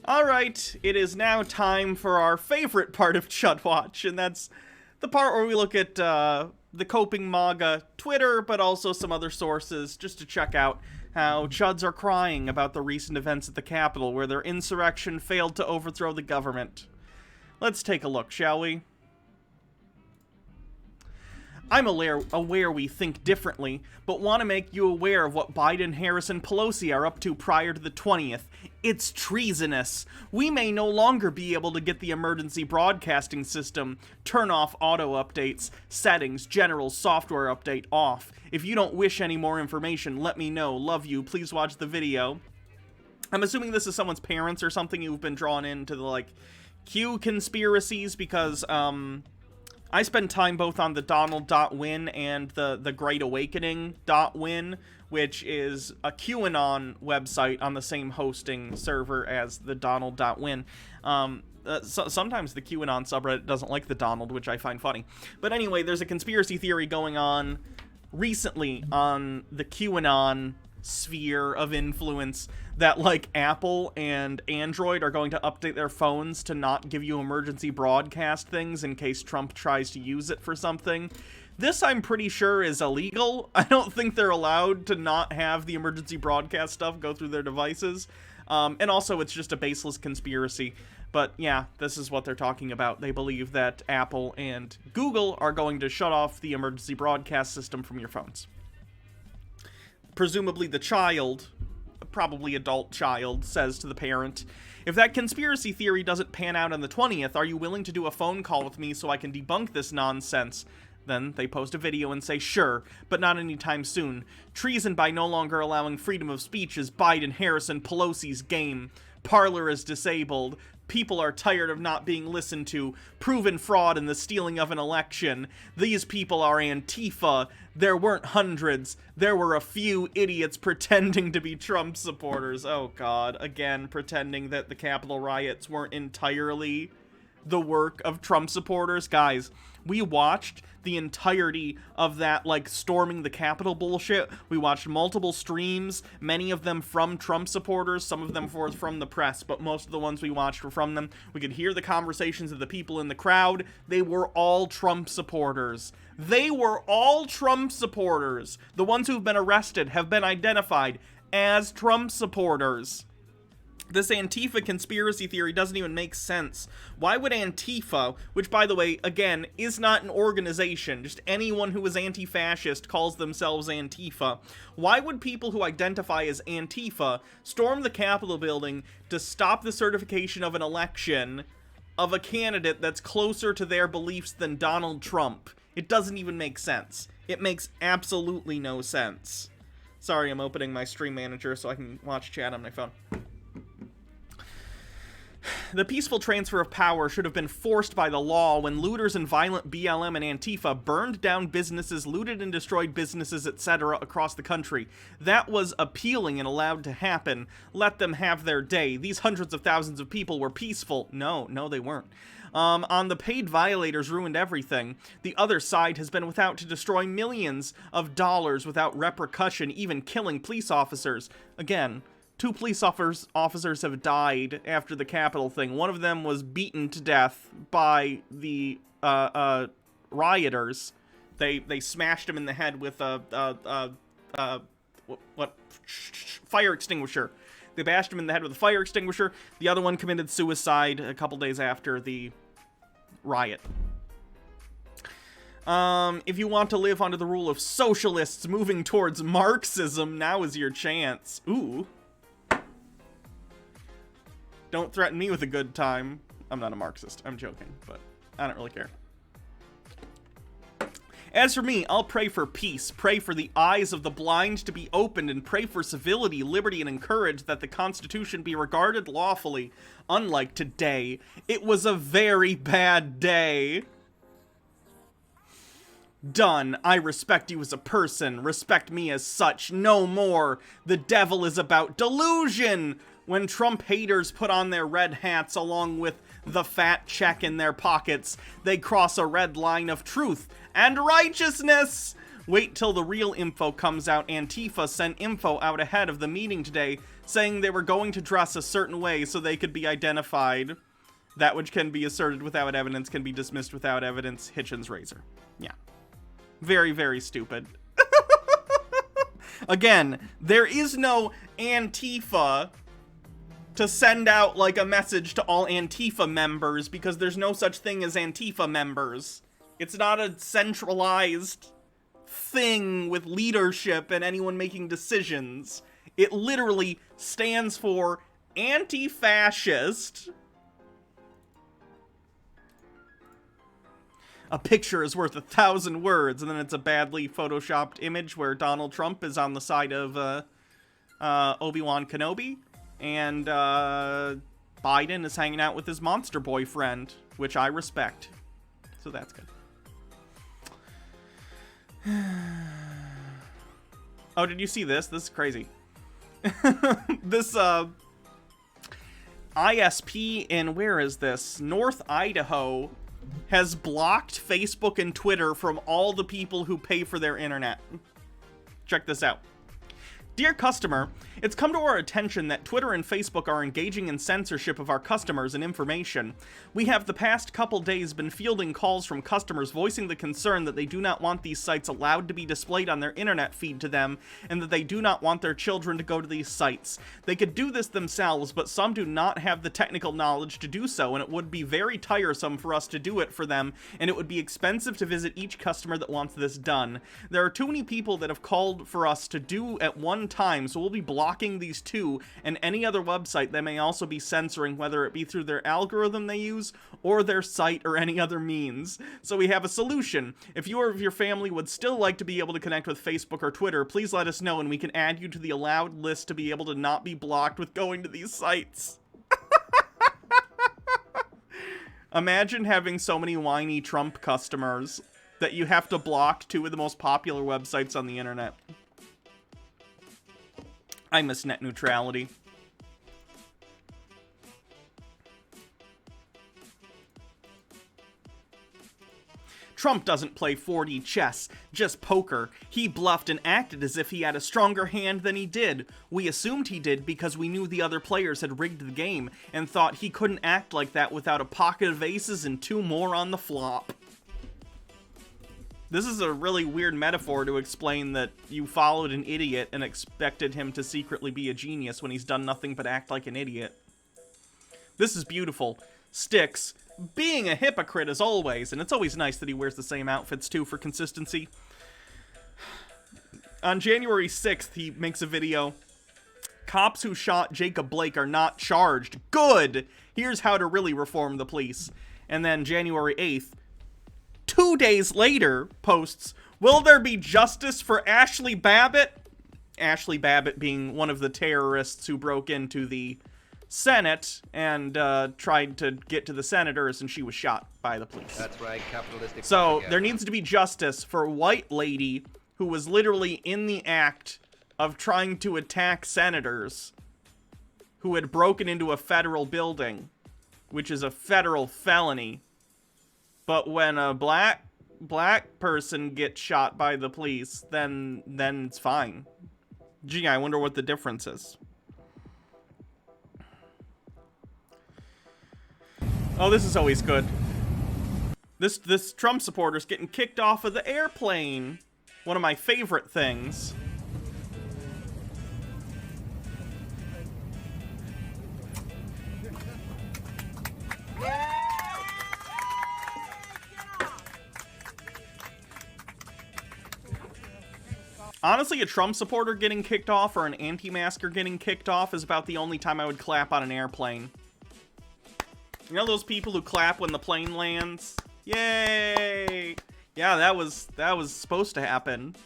Alright, it is now time for our favorite part of Chud Watch, and that's the part where we look at the coping MAGA Twitter, but also some other sources, just to check out how Chuds are crying about the recent events at the Capitol, where their insurrection failed to overthrow the government. Let's take a look, shall we? I'm aware we think differently, but want to make you aware of what Biden, Harris, and Pelosi are up to prior to the 20th. It's treasonous. We may no longer be able to get the emergency broadcasting system, turn off auto updates, settings, general software update off. If you don't wish any more information, let me know. Love you. Please watch the video. I'm assuming this is someone's parents or something who've been drawn into the, Q conspiracies because, I spend time both on the Donald.win and the Great Awakening.win, which is a QAnon website on the same hosting server as the Donald.win. Sometimes the QAnon subreddit doesn't like the Donald, which I find funny. But anyway, there's a conspiracy theory going on recently on the QAnon sphere of influence that Apple and Android are going to update their phones to not give you emergency broadcast things in case Trump tries to use it for something. This, I'm pretty sure, is illegal. I don't think they're allowed to not have the emergency broadcast stuff go through their devices. And also, it's just a baseless conspiracy. But yeah, this is what they're talking about. They believe that Apple and Google are going to shut off the emergency broadcast system from your phones. Presumably the child, probably adult child, says to the parent, "If that conspiracy theory doesn't pan out on the 20th, are you willing to do a phone call with me so I can debunk this nonsense?" Then they post a video and say, "Sure, but not anytime soon. Treason by no longer allowing freedom of speech is Biden, Harris, and Pelosi's game. Parler is disabled. People are tired of not being listened to. Proven fraud in the stealing of an election. These people are Antifa. There weren't hundreds. There were a few idiots pretending to be Trump supporters." Oh god, again, pretending that the Capitol riots weren't entirely the work of Trump supporters. Guys, we watched the entirety of that, storming the Capitol bullshit. We watched multiple streams, many of them from Trump supporters, some of them from the press, but most of the ones we watched were from them. We could hear the conversations of the people in the crowd. They were all Trump supporters. They were all Trump supporters. The ones who've been arrested have been identified as Trump supporters. This Antifa conspiracy theory doesn't even make sense. Why would Antifa, which, by the way, again, is not an organization, just anyone who is anti-fascist calls themselves Antifa, why would people who identify as Antifa storm the Capitol building to stop the certification of an election of a candidate that's closer to their beliefs than Donald Trump? It doesn't even make sense. It makes absolutely no sense. Sorry, I'm opening my stream manager so I can watch chat on my phone. The peaceful transfer of power should have been forced by the law when looters and violent BLM and Antifa burned down businesses, looted and destroyed businesses, etc. across the country. That was appealing and allowed to happen. Let them have their day. These hundreds of thousands of people were peaceful. No, they weren't. On the paid violators ruined everything. The other side has been without to destroy millions of dollars without repercussion, even killing police officers. Again, 2 police officers have died after the Capitol thing. One of them was beaten to death by the rioters. They smashed him in the head with a fire extinguisher. They bashed him in the head with a fire extinguisher. The other one committed suicide a couple days after the riot. If you want to live under the rule of socialists moving towards Marxism, now is your chance. Ooh. Don't threaten me with a good time. I'm not a Marxist. I'm joking, but I don't really care. As for me, I'll pray for peace, pray for the eyes of the blind to be opened, and pray for civility, liberty, and encourage that the Constitution be regarded lawfully. Unlike today, it was a very bad day. Done. I respect you as a person. Respect me as such. No more. The devil is about delusion. When Trump haters put on their red hats along with the fat check in their pockets, they cross a red line of truth and righteousness. Wait till the real info comes out. Antifa sent info out ahead of the meeting today saying they were going to dress a certain way so they could be identified. That which can be asserted without evidence can be dismissed without evidence. Hitchens razor. Yeah. Very, very stupid. Again, there is no Antifa to send out, like, a message to all Antifa members, because there's no such thing as Antifa members. It's not a centralized thing with leadership and anyone making decisions. It literally stands for anti-fascist. A picture is worth 1,000 words, and then it's a badly photoshopped image where Donald Trump is on the side of Obi-Wan Kenobi, and Biden is hanging out with his monster boyfriend, which I respect. So that's good. Oh, did you see this? This is crazy. This ISP in, where is this? North Idaho has blocked Facebook and Twitter from all the people who pay for their internet. Check this out. Dear customer, it's come to our attention that Twitter and Facebook are engaging in censorship of our customers and information. We have the past couple days been fielding calls from customers voicing the concern that they do not want these sites allowed to be displayed on their internet feed to them, and that they do not want their children to go to these sites. They could do this themselves, but some do not have the technical knowledge to do so, and it would be very tiresome for us to do it for them, and it would be expensive to visit each customer that wants this done. There are too many people that have called for us to do at one time, so we'll be blocking these two and any other website they may also be censoring, whether it be through their algorithm they use or their site or any other means. So we have a solution. If you or your family would still like to be able to connect with Facebook or Twitter, please let us know and we can add you to the allowed list to be able to not be blocked with going to these sites. Imagine having so many whiny Trump customers that you have to block two of the most popular websites on the internet. I miss net neutrality. Trump doesn't play 4D chess, just poker. He bluffed and acted as if he had a stronger hand than he did. We assumed he did because we knew the other players had rigged the game and thought he couldn't act like that without a pocket of aces and two more on the flop. This is a really weird metaphor to explain that you followed an idiot and expected him to secretly be a genius when he's done nothing but act like an idiot. This is beautiful. Styx, being a hypocrite as always, and it's always nice that he wears the same outfits too for consistency. On January 6th, he makes a video. Cops who shot Jacob Blake are not charged. Good! Here's how to really reform the police. And then January 8th, 2 days later, posts, will there be justice for Ashley Babbitt? Ashley Babbitt being one of the terrorists who broke into the Senate and tried to get to the senators, and she was shot by the police. That's right, capitalistic. So there needs to be justice for a white lady who was literally in the act of trying to attack senators who had broken into a federal building, which is a federal felony. But when a black person gets shot by the police, then it's fine. Gee, I wonder what the difference is. Oh, this is always good. This Trump supporter's getting kicked off of the airplane. One of my favorite things. Honestly, a Trump supporter getting kicked off or an anti-masker getting kicked off is about the only time I would clap on an airplane. You know those people who clap when the plane lands? Yay! Yeah, that was supposed to happen.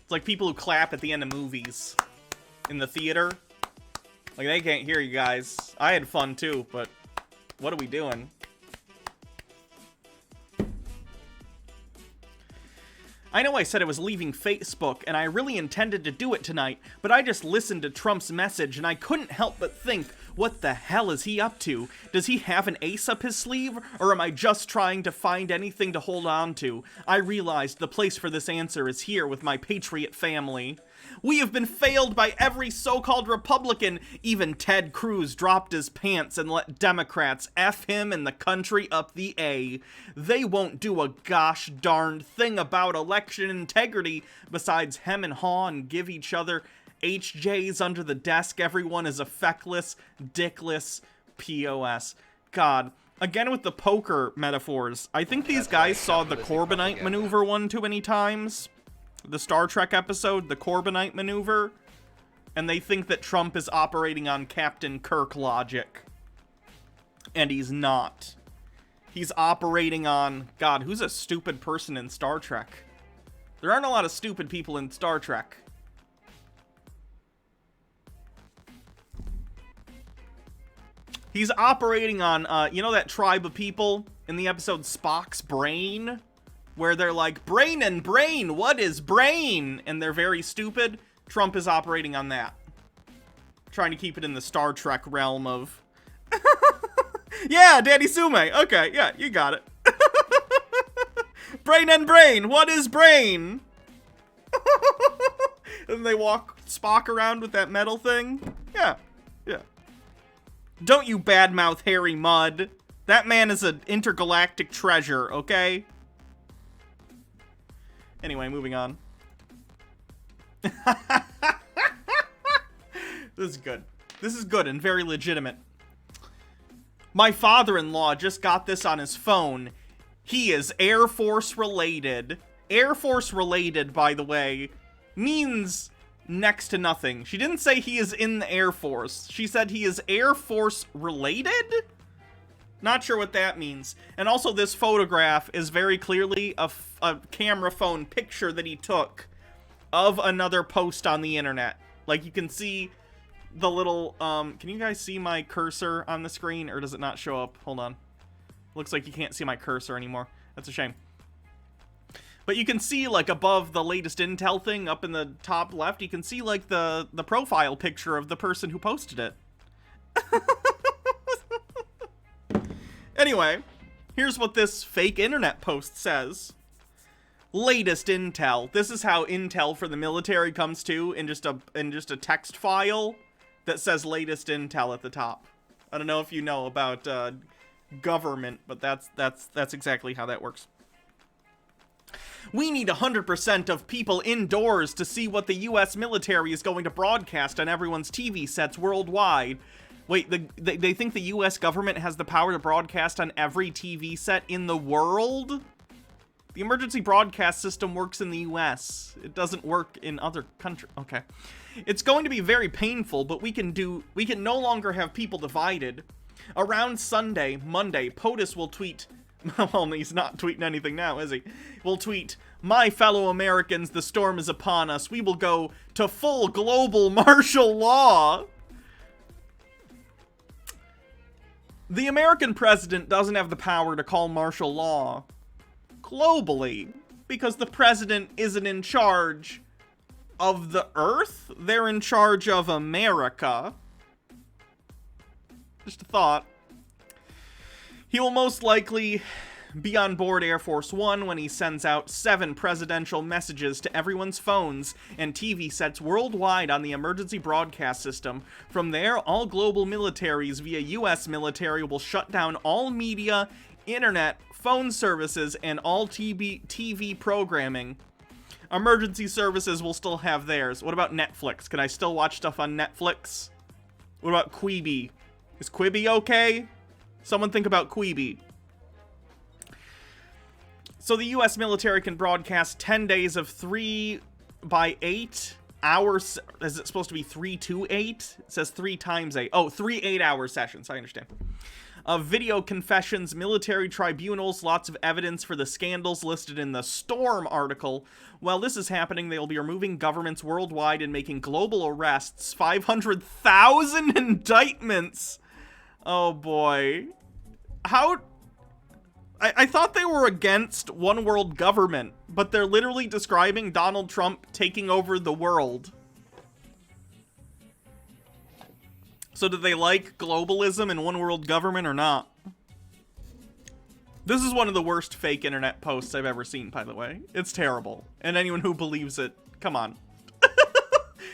It's like people who clap at the end of movies in the theater. Like, they can't hear you guys. I had fun too, but what are we doing? I know I said I was leaving Facebook, and I really intended to do it tonight, but I just listened to Trump's message, and I couldn't help but think, What the hell is he up to? Does he have an ace up his sleeve? Or am I just trying to find anything to hold on to? I realized the place for this answer is here with my patriot family. We have been failed by every so-called Republican. Even Ted Cruz dropped his pants and let Democrats F him and the country up the A. They won't do a gosh darn thing about election integrity besides hem and haw and give each other HJs under the desk. Everyone is a feckless, dickless POS. God. Again with the poker metaphors. I think these guys saw the Corbynite maneuver one too many times. The Star Trek episode, the Corbynite maneuver, and they think that Trump is operating on Captain Kirk logic. And he's not. He's operating on... God, who's a stupid person in Star Trek? There aren't a lot of stupid people in Star Trek. He's operating on, you know that tribe of people in the episode Spock's Brain? Where they're like, brain and brain, what is brain? And they're very stupid. Trump is operating on that. Trying to keep it in the Star Trek realm of... Yeah, Danny Sume. Okay, yeah, you got it. Brain and brain, what is brain? And they walk Spock around with that metal thing. Yeah, yeah. Don't you badmouth Harry Mudd. That man is an intergalactic treasure, okay? Anyway, moving on. This is good. This is good and very legitimate. My father-in-law just got this on his phone. He is Air Force related. Air Force related, by the way, means next to nothing. She didn't say he is in the Air Force. She said he is Air Force related? Not sure what that means. And also this photograph is very clearly a camera phone picture that he took of another post on the internet. Like you can see the little, can you guys see my cursor on the screen or does it not show up? Hold on. Looks like you can't see my cursor anymore. That's a shame. But you can see like above the latest intel thing up in the top left, you can see like the profile picture of the person who posted it. Anyway, here's what this fake internet post says. Latest intel. This is how intel for the military comes to in just a text file that says latest intel at the top. I don't know if you know about government, but that's exactly how that works. We need 100% of people indoors to see what the US military is going to broadcast on everyone's TV sets worldwide. Wait, they think the US government has the power to broadcast on every TV set in the world? The emergency broadcast system works in the US. It doesn't work in other countries. Okay. It's going to be very painful, but we can no longer have people divided. Around Sunday, Monday, POTUS will tweet... Well, he's not tweeting anything now, is he? Will tweet, "My fellow Americans, the storm is upon us. We will go to full global martial law." The American president doesn't have the power to call martial law globally because the president isn't in charge of the earth. They're in charge of America. Just a thought. He will most likely be on board Air Force One when he sends out 7 presidential messages to everyone's phones and TV sets worldwide on the emergency broadcast system. From there, all global militaries via US military will shut down all media, internet, phone services, and all TV programming. Emergency services will still have theirs. What about Netflix? Can I still watch stuff on Netflix? What about Quibi? Is Quibi okay? Someone think about Quibi. So the US military can broadcast 10 days of 3 by 8 hours. Is it supposed to be 3 to 8? It says 3 times 8. Oh, 3 8-hour sessions. I understand. Video confessions, military tribunals, lots of evidence for the scandals listed in the Storm article. While this is happening, they will be removing governments worldwide and making global arrests. 500,000 indictments. Oh boy. How... I thought they were against one world government, but they're literally describing Donald Trump taking over the world. So do they like globalism and one world government or not? This is one of the worst fake internet posts I've ever seen, by the way. It's terrible. And anyone who believes it, come on.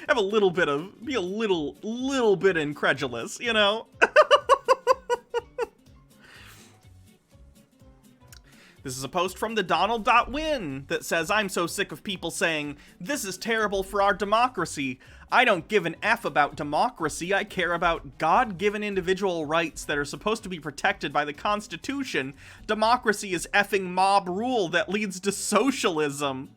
Have a little bit of, be a little bit incredulous, you know? This is a post from the Donald.win that says, I'm so sick of people saying, this is terrible for our democracy. I don't give an F about democracy. I care about God-given individual rights that are supposed to be protected by the Constitution. Democracy is effing mob rule that leads to socialism.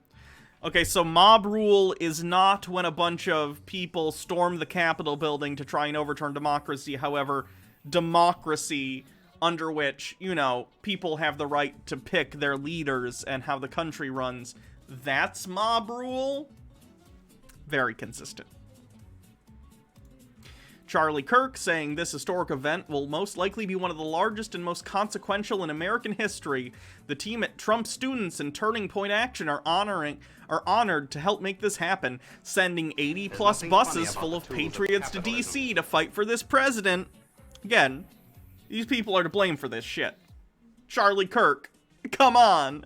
Okay, so mob rule is not when a bunch of people storm the Capitol building to try and overturn democracy. However, democracy, under which, you know, people have the right to pick their leaders and how the country runs, that's mob rule. Very consistent. Charlie Kirk saying this historic event will most likely be one of the largest and most consequential in American history. The team at Trump Students and Turning Point Action are honored to help make this happen, sending 80+ buses full of patriots to DC to fight for this president. Again, these people are to blame for this shit. Charlie Kirk, come on.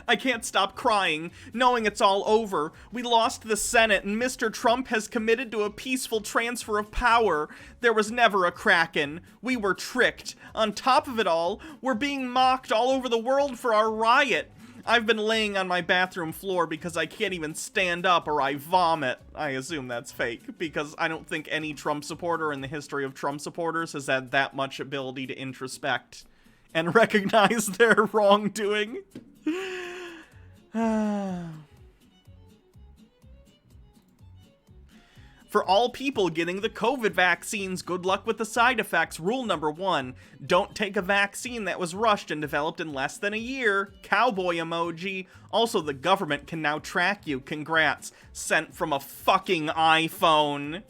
I can't stop crying, knowing it's all over. We lost the Senate, and Mr. Trump has committed to a peaceful transfer of power. There was never a Kraken. We were tricked. On top of it all, we're being mocked all over the world for our riot. I've been laying on my bathroom floor because I can't even stand up or I vomit. I assume that's fake, because I don't think any Trump supporter in the history of Trump supporters has had that much ability to introspect and recognize their wrongdoing. For all people getting the COVID vaccines, good luck with the side effects. Rule number 1, don't take a vaccine that was rushed and developed in less than a year. Cowboy emoji. Also, the government can now track you. Congrats. Sent from a fucking iPhone.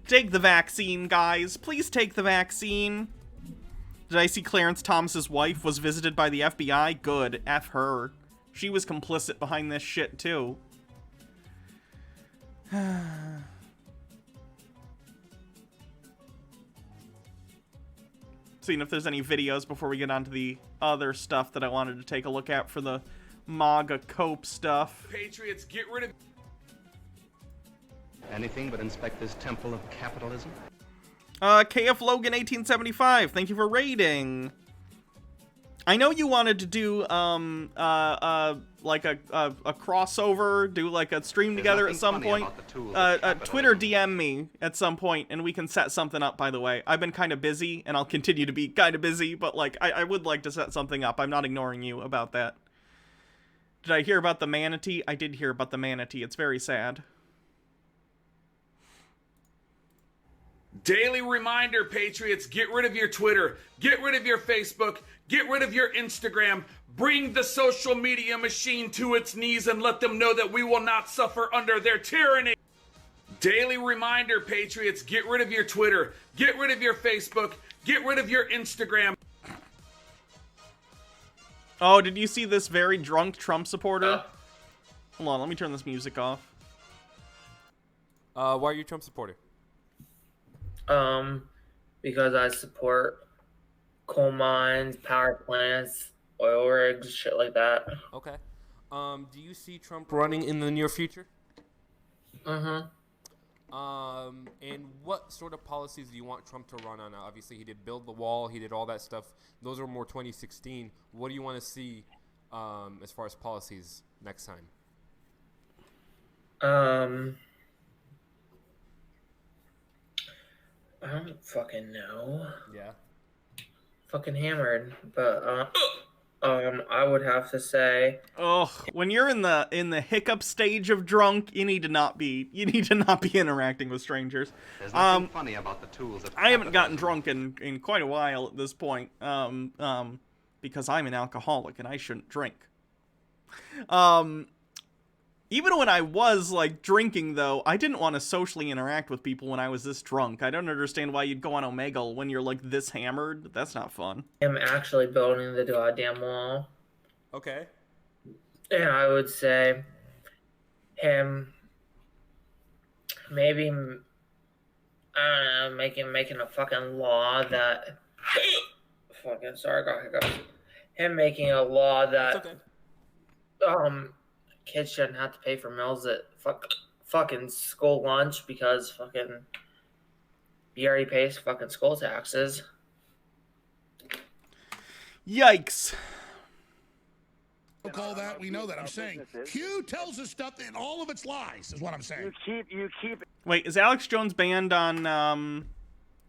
Take the vaccine, guys. Please take the vaccine. Did I see Clarence Thomas's wife was visited by the FBI? Good. F her. She was complicit behind this shit, too. Seeing if there's any videos before we get on to the other stuff that I wanted to take a look at for the MAGA cope stuff. Patriots, get rid of... Anything but inspect this temple of capitalism? KF Logan 1875, thank you for raiding. I know you wanted to do, like a crossover, do like a stream together at some point. Twitter DM me at some point and we can set something up, by the way. I've been kind of busy and I'll continue to be kind of busy, but like, I would like to set something up. I'm not ignoring you about that. Did I hear about the manatee? I did hear about the manatee. It's very sad. Daily reminder, Patriots, get rid of your Twitter, get rid of your Facebook, get rid of your Instagram, bring the social media machine to its knees and let them know that we will not suffer under their tyranny. Daily reminder, Patriots, get rid of your Twitter, get rid of your Facebook, get rid of your Instagram. Oh, did you see this very drunk Trump supporter? Hold on, let me turn this music off. Why are you a Trump supporter? Because I support coal mines, power plants, oil rigs, shit like that. Okay. Do you see Trump running in the near future? Mm-hmm. And what sort of policies do you want Trump to run on? Obviously, he did build the wall. He did all that stuff. Those are more 2016. What do you want to see as far as policies next time? I don't fucking know. Yeah. Fucking hammered, but I would have to say. Oh, when you're in the hiccup stage of drunk, you need to not be interacting with strangers. There's nothing funny about the tools of I haven't gotten drunk in quite a while at this point. Because I'm an alcoholic and I shouldn't drink. Even when I was, like, drinking, though, I didn't want to socially interact with people when I was this drunk. I don't understand why you'd go on Omegle when you're, like, this hammered. That's not fun. I'm actually building the goddamn wall. Okay. And I would say him maybe, I don't know, making a fucking law that fucking sorry, I got hiccups. Him making a law that okay. Kids shouldn't have to pay for meals at fucking school lunch because fucking he already pays fucking school taxes. Yikes. Call that, we know that. I'm saying Q tells us stuff and all of it's lies, is what I'm saying. You keep. Wait, is Alex Jones banned on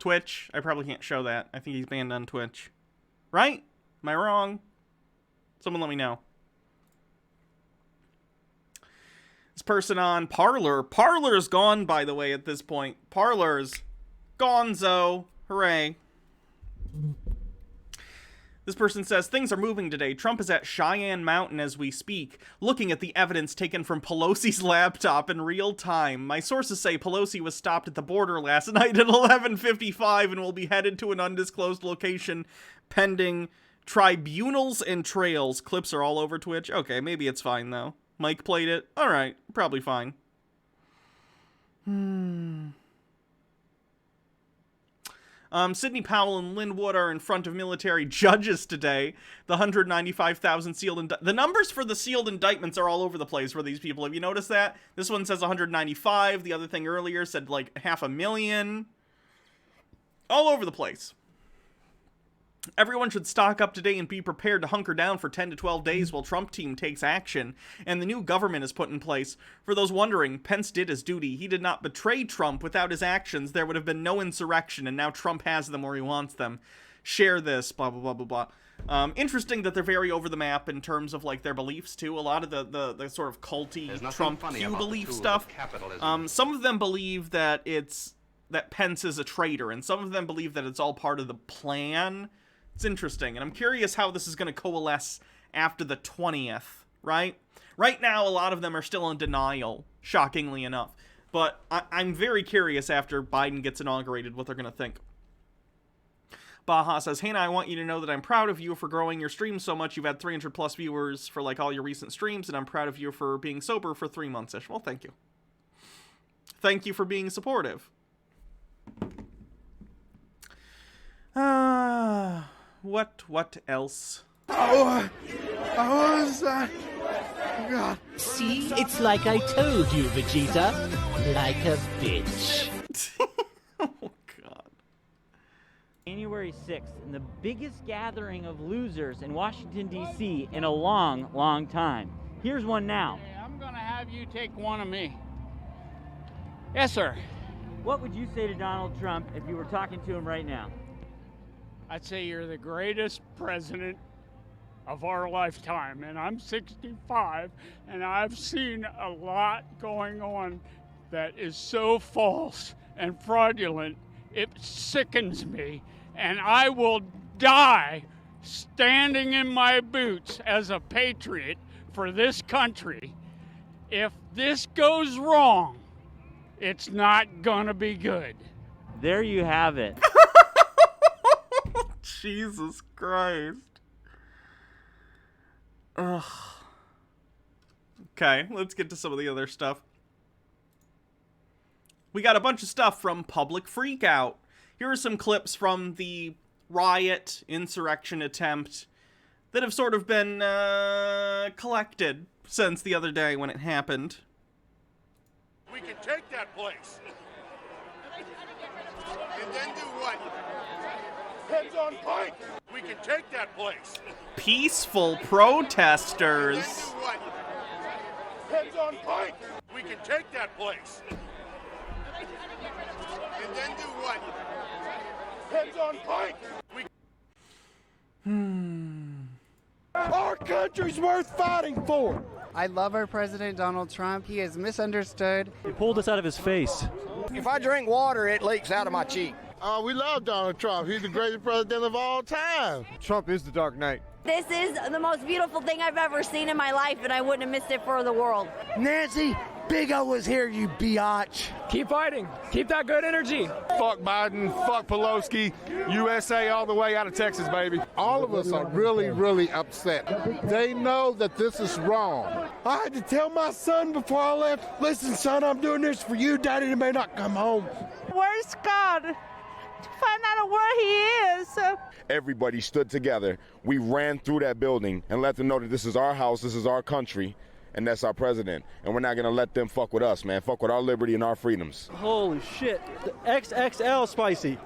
Twitch? I probably can't show that. I think he's banned on Twitch. Right? Am I wrong? Someone let me know. This person on Parler. Parler's gone, by the way, at this point. Parler's gonzo. Hooray. This person says, things are moving today. Trump is at Cheyenne Mountain as we speak, looking at the evidence taken from Pelosi's laptop in real time. My sources say Pelosi was stopped at the border last night at 11:55 and will be headed to an undisclosed location pending tribunals and trails. Clips are all over Twitch. Okay, maybe it's fine, though. Mike played it. All right, probably fine. Sidney Powell and Lynn Wood are in front of military judges today. The 195,000 sealed the numbers for the sealed indictments are all over the place for these people. Have you noticed that? This one says 195. The other thing earlier said like 500,000. All over the place. Everyone should stock up today and be prepared to hunker down for 10 to 12 days while Trump team takes action and the new government is put in place. For those wondering, Pence did his duty. He did not betray Trump. Without his actions, there would have been no insurrection, and now Trump has them where he wants them. Share this, blah, blah, blah, blah, blah. Interesting that they're very over the map in terms of, like, their beliefs, too. A lot of the sort of culty Trump Q belief stuff. Some of them believe that that Pence is a traitor, and some of them believe that it's all part of the plan. It's interesting, and I'm curious how this is going to coalesce after the 20th, right? Right now, a lot of them are still in denial, shockingly enough. But I'm very curious after Biden gets inaugurated what they're going to think. Baja says, Hannah, I want you to know that I'm proud of you for growing your stream so much. You've had 300 plus viewers for like all your recent streams, and I'm proud of you for being sober for 3 months-ish. Well, thank you. Thank you for being supportive. What else? Oh, was that? God. See, it's like I told you, Vegeta. Like a bitch. Oh, God. January 6th, and the biggest gathering of losers in Washington, D.C. in a long, long time. Here's one now. Hey, I'm gonna have you take one of me. Yes, sir. What would you say to Donald Trump if you were talking to him right now? I'd say you're the greatest president of our lifetime, and I'm 65, and I've seen a lot going on that is so false and fraudulent, it sickens me, and I will die standing in my boots as a patriot for this country. If this goes wrong, it's not gonna be good. There you have it. Jesus Christ. Ugh. Okay, let's get to some of the other stuff. We got a bunch of stuff from Public Freakout. Here are some clips from the riot, insurrection attempt that have sort of been collected since the other day when it happened. We can take that place. And then do what? Heads on pike. We can take that place. Peaceful protesters. And then do what? Heads on pike. We can take that place. And then do what? Heads on pike. Our country's worth fighting for. I love our president, Donald Trump. He is misunderstood. He pulled us out of his face. If I drink water, it leaks out of my cheek. We love Donald Trump. He's the greatest president of all time. Trump is the Dark Knight. This is the most beautiful thing I've ever seen in my life, and I wouldn't have missed it for the world. Nancy, Big O was here, you biatch. Keep fighting. Keep that good energy. Fuck Biden, fuck Pelosi, USA all the way out of Texas, baby. All of us are really, really upset. They know that this is wrong. I had to tell my son before I left, listen, son, I'm doing this for you. Daddy may not come home. Where's God? Find out where he is. Everybody stood together. We ran through that building and let them know that this is our house, this is our country, and that's our president. And we're not going to let them fuck with us, man. Fuck with our liberty and our freedoms. Holy shit. The XXL spicy.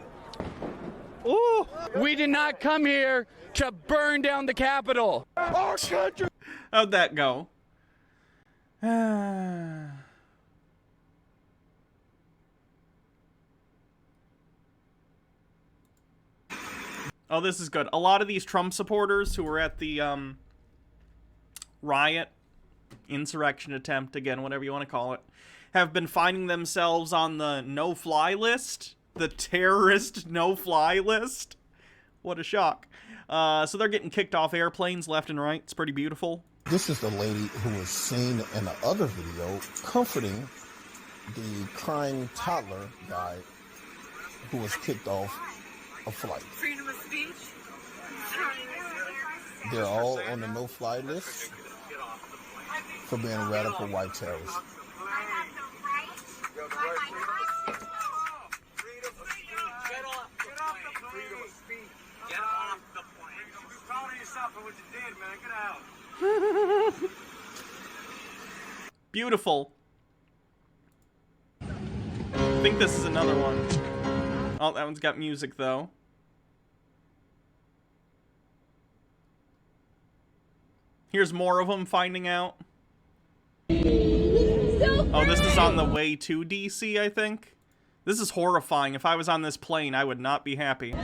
Ooh. We did not come here to burn down the Capitol. Our country. How'd that go? Oh, this is good. A lot of these Trump supporters who were at the riot, insurrection attempt, again, whatever you want to call it, have been finding themselves on the no-fly list, the terrorist no-fly list. What a shock. So they're getting kicked off airplanes left and right. It's pretty beautiful. This is the lady who was seen in the other video comforting the crying toddler guy who was kicked off a flight. Freedom of speech. They're all on the no-fly list for being radical white terrorists. Beautiful. I think this is another one. Oh, that one's got music, though. Here's more of them finding out. Oh, this is on the way to DC, I think. This is horrifying. If I was on this plane, I would not be happy.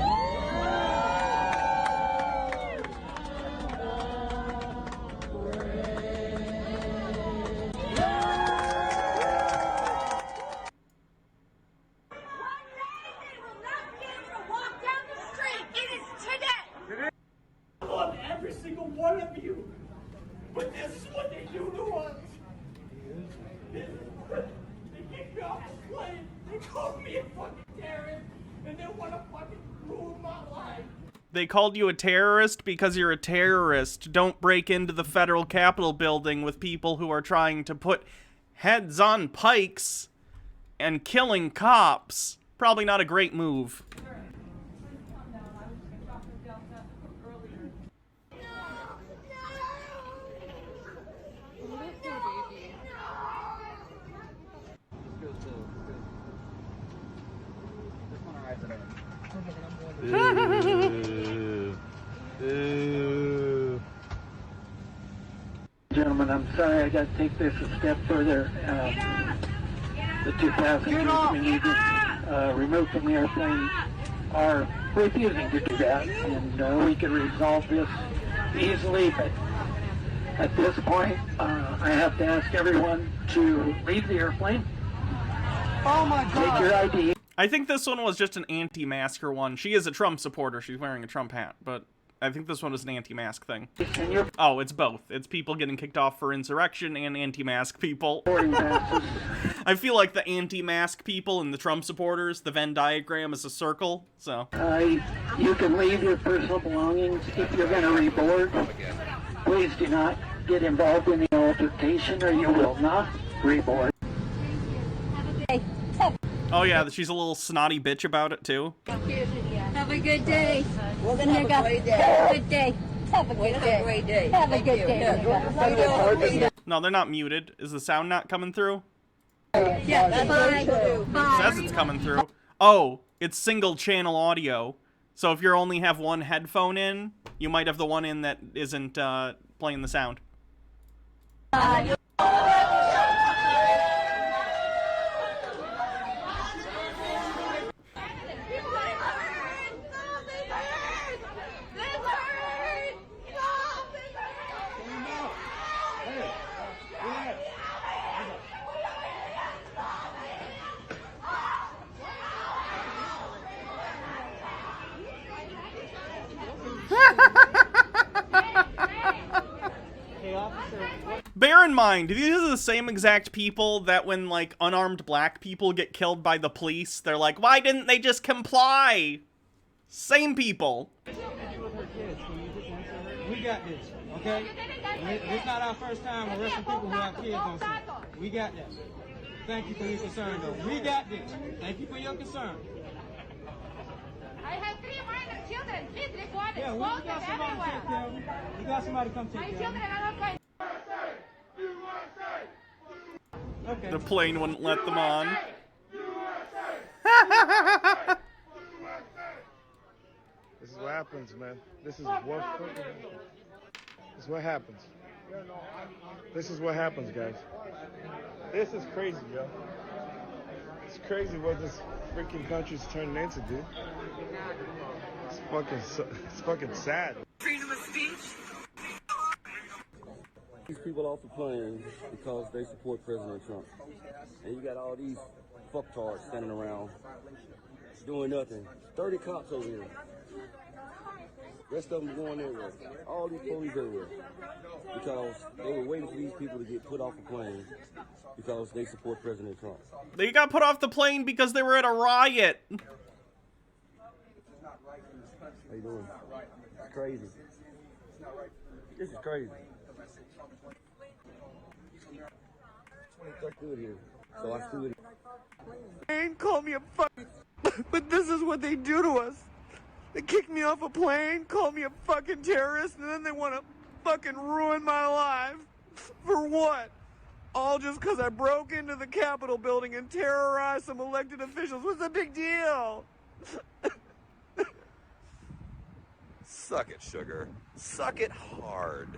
They called you a terrorist because you're a terrorist. Don't break into the federal Capitol building with people who are trying to put heads on pikes and killing cops. Probably not a great move. Gentlemen, I'm sorry I got to take this a step further. The 2 passengers we need to remove from the airplane are refusing to do that, and we can resolve this easily, but at this point, I have to ask everyone to leave the airplane. Oh my God! Take your ID. I think this one was just an anti-masker one. She is a Trump supporter. She's wearing a Trump hat, but I think this one was an anti-mask thing. Oh, it's both. It's people getting kicked off for insurrection and anti-mask people. I feel like the anti-mask people and the Trump supporters, the Venn diagram is a circle, so. You can leave your personal belongings if you're going to reboard. Please do not get involved in the altercation or you will not reboard. Oh yeah, she's a little snotty bitch about it too. Have a good day. We're gonna have a great day. Have a good day. Have a good day. Have a great day. Have a good day. No, they're not muted. Is the sound not coming through? Yeah, that's bye. It says it's coming through. Oh, it's single channel audio. So if you only have one headphone in, you might have the one in that isn't playing the sound. Baron in mind, these are the same exact people that when, like, unarmed black people get killed by the police, they're like, why didn't they just comply? Same people. We got this, okay? It's not our first time arresting people who have kids on scene. We got that. Thank you for your concern, though. We got this. Thank you for your concern. I have 3 minor children. Please record it. Yeah, we got somebody to take care of them. We got somebody to come take care of them. My children are not going. Okay. The plane wouldn't let them on. This is what happens, man. This is what fucking happens. This is what happens. This is what happens, guys. This is crazy, yo. It's crazy what this freaking country's turning into, dude. It's fucking sad. Freedom of speech. These people off the plane because they support President Trump. And you got all these fucktards standing around doing nothing. 30 cops over here. Rest of them going everywhere. All these police everywhere. Because they were waiting for these people to get put off the plane because they support President Trump. They got put off the plane because they were at a riot. How you doing? It's crazy. This is crazy. Good here. So I stood Plane called me a fuck, but this is what they do to us. They kick me off a plane, call me a fucking terrorist, and then they want to fucking ruin my life. For what? All just because I broke into the Capitol building and terrorized some elected officials. What's the big deal? Suck it, sugar. Suck it hard.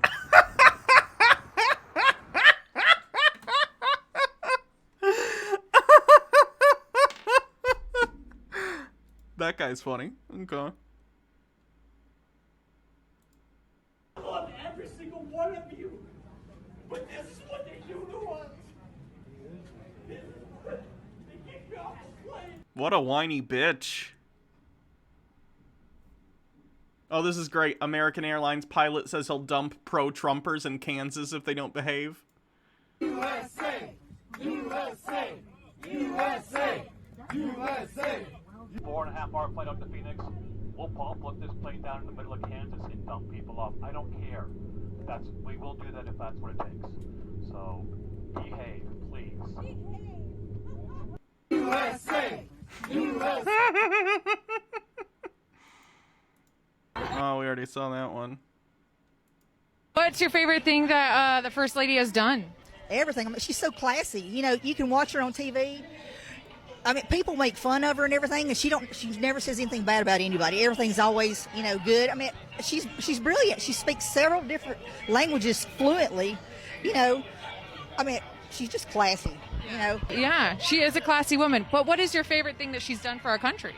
That guy's funny. Okay. I love every single one of you, but this is what they do to us. They kick me off the plane. What a whiny bitch. Oh, this is great. American Airlines pilot says he'll dump pro-Trumpers in Kansas if they don't behave. USA! USA! USA! USA! 4.5-hour flight up to Phoenix. We'll put this plane down in the middle of Kansas and dump people off. I don't care. We will do that if that's what it takes. So behave, please. USA! USA! Oh, we already saw that one. What's your favorite thing that the First Lady has done? Everything. I mean, she's so classy. You know, you can watch her on TV. I mean, people make fun of her and everything, and she never says anything bad about anybody. Everything's always, you know, good. I mean, she's brilliant. She speaks several different languages fluently. You know, I mean, she's just classy. You know. Yeah, she is a classy woman. But what is your favorite thing that she's done for our country?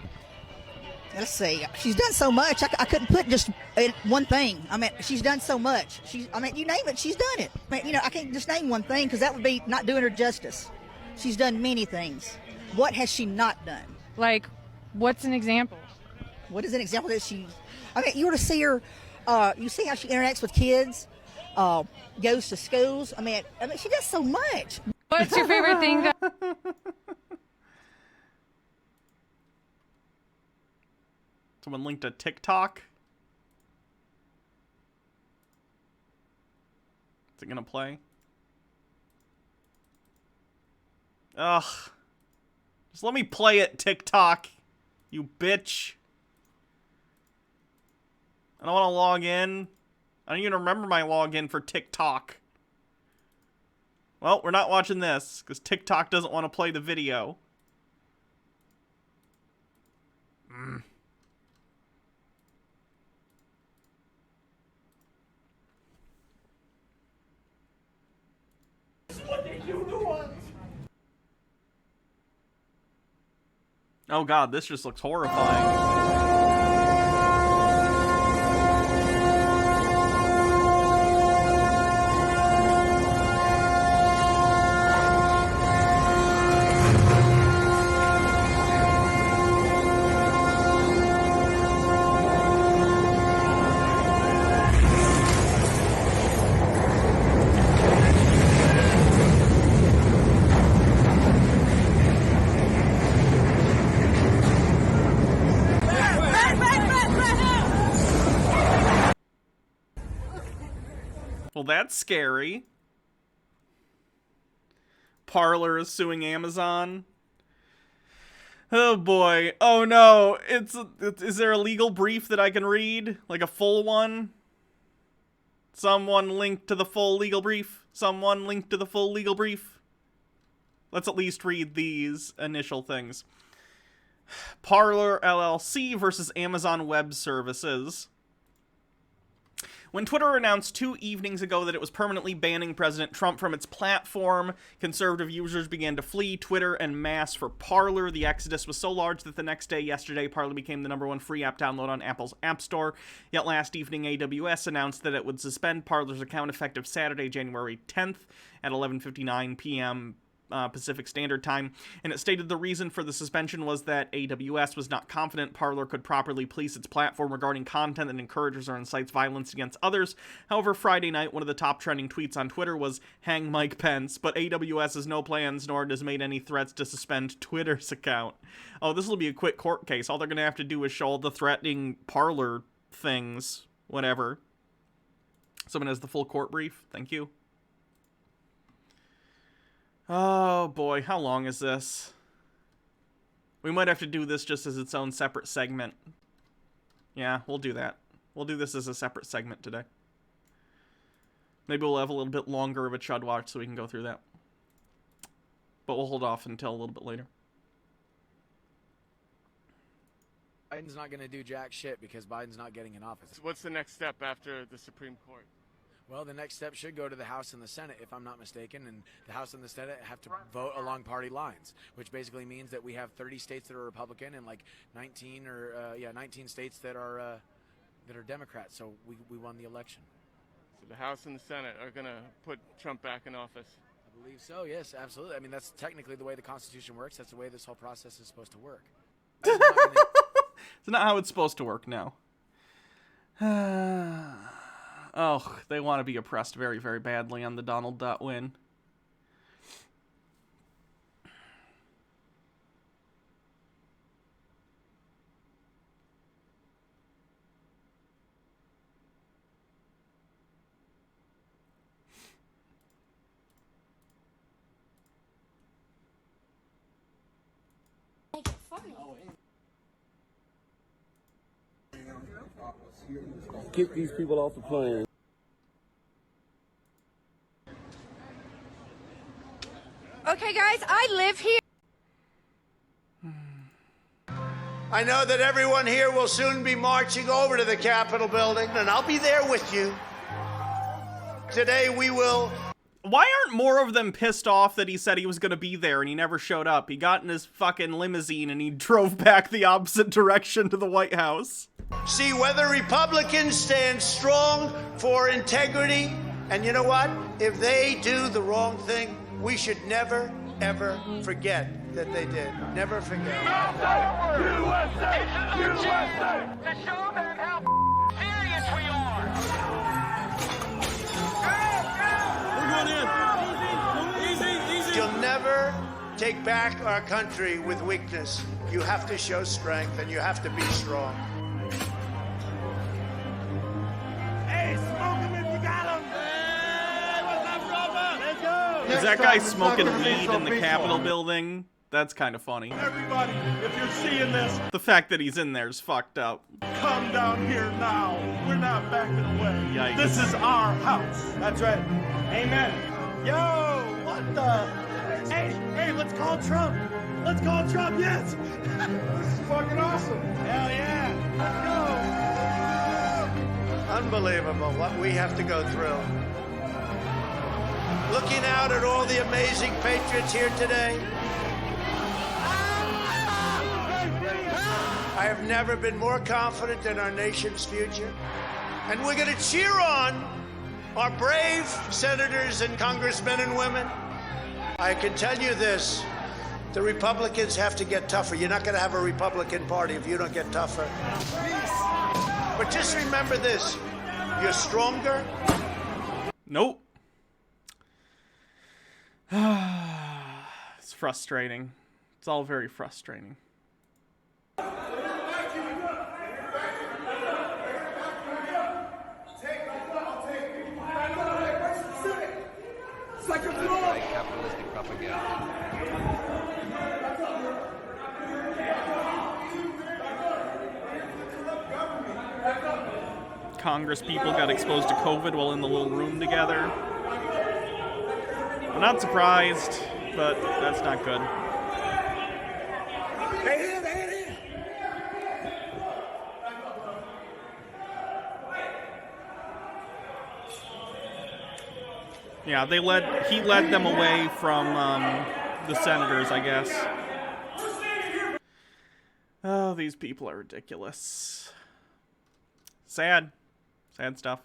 Let's see. She's done so much. I couldn't put just one thing. I mean, she's done so much. I mean, you name it, she's done it. I mean, you know, I can't just name one thing because that would be not doing her justice. She's done many things. What has she not done? Like, what's an example? What is an example that she... I mean, you were to see her... you see how she interacts with kids, goes to schools. I mean, she does so much. What's your favorite thing that... Someone linked a TikTok. Is it gonna play? Ugh. Just let me play it, TikTok. You bitch. I don't want to log in. I don't even remember my login for TikTok. Well, we're not watching this, because TikTok doesn't want to play the video. What they do to us. Oh god, this just looks horrifying. Well, that's scary. Parler is suing Amazon. Oh boy. Oh no. Is there a legal brief that I can read? Like a full one? Someone link to the full legal brief. Someone link to the full legal brief. Let's at least read these initial things. Parler LLC versus Amazon Web Services. When Twitter announced 2 evenings ago that it was permanently banning President Trump from its platform, conservative users began to flee Twitter en masse for Parler. The exodus was so large that the next day, yesterday, Parler became the #1 free app download on Apple's App Store. Yet last evening, AWS announced that it would suspend Parler's account effective Saturday, January 10th at 11:59 p.m. Pacific Standard Time, and it stated the reason for the suspension was that AWS was not confident Parler could properly police its platform regarding content that encourages or incites violence against others. However, Friday night, one of the top trending tweets on Twitter was, "Hang Mike Pence," but AWS has no plans nor has made any threats to suspend Twitter's account. Oh, this will be a quick court case. All they're going to have to do is show all the threatening Parler things, whatever. Someone has the full court brief. Thank you. Oh boy, how long is this? We might have to do this just as its own separate segment. Yeah, we'll do that. We'll do this as a separate segment today. Maybe we'll have a little bit longer of a Chud watch so we can go through that. But we'll hold off until a little bit later. Biden's not going to do jack shit because Biden's not getting in office. So what's the next step after the Supreme Court? Well, the next step should go to the House and the Senate, if I'm not mistaken, and the House and the Senate have to vote along party lines, which basically means that we have 30 states that are Republican and like 19 states that are Democrats. So we won the election. So the House and the Senate are going to put Trump back in office. I believe so. Yes, absolutely. I mean, that's technically the way the Constitution works. That's the way this whole process is supposed to work. It's not how it's supposed to work now. Oh, they want to be oppressed very, very badly on the Donald Duck win. Kick these people off the plane. Okay, guys, I live here. I know that everyone here will soon be marching over to the Capitol building, and I'll be there with you. Today we will... Why aren't more of them pissed off that he said he was going to be there and he never showed up? He got in his fucking limousine and he drove back the opposite direction to the White House. See whether Republicans stand strong for integrity. And you know what? If they do the wrong thing, we should never, ever forget that they did. Never forget. USA! USA! To show them how serious we are! You'll never take back our country with weakness. You have to show strength and you have to be strong. Hey, smoke him if you got him! Hey, what's up, brother? Let's go! Is that guy smoking weed in the Capitol building? That's kind of funny. Everybody, if you're seeing this, the fact that he's in there is fucked up. come down here now. We're not backing away. Yikes. This is our house. That's right. Amen. Yo, what the? Hey, let's call Trump. Let's call Trump, yes. This is fucking awesome. Hell yeah. Let's go. Unbelievable what we have to go through. Looking out at all the amazing patriots here today. I have never been more confident in our nation's future. And we're going to cheer on our brave senators and congressmen and women. I can tell you this, the Republicans have to get tougher. You're not going to have a Republican Party if you don't get tougher. But just remember this, you're stronger. Nope. It's frustrating. It's all very frustrating. Congress people got exposed to COVID while in the little room together. I'm not surprised, but that's not good. Yeah, he led them away from the senators, I guess. Oh, these people are ridiculous. Sad. Sad stuff.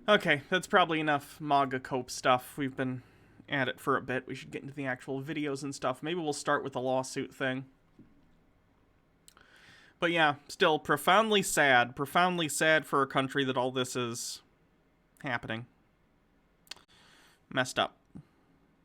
Okay, that's probably enough MAGA cope stuff. We've been at it for a bit. We should get into the actual videos and stuff. Maybe we'll start with the lawsuit thing. But yeah, still profoundly sad. Profoundly sad for a country that all this is happening. Messed up.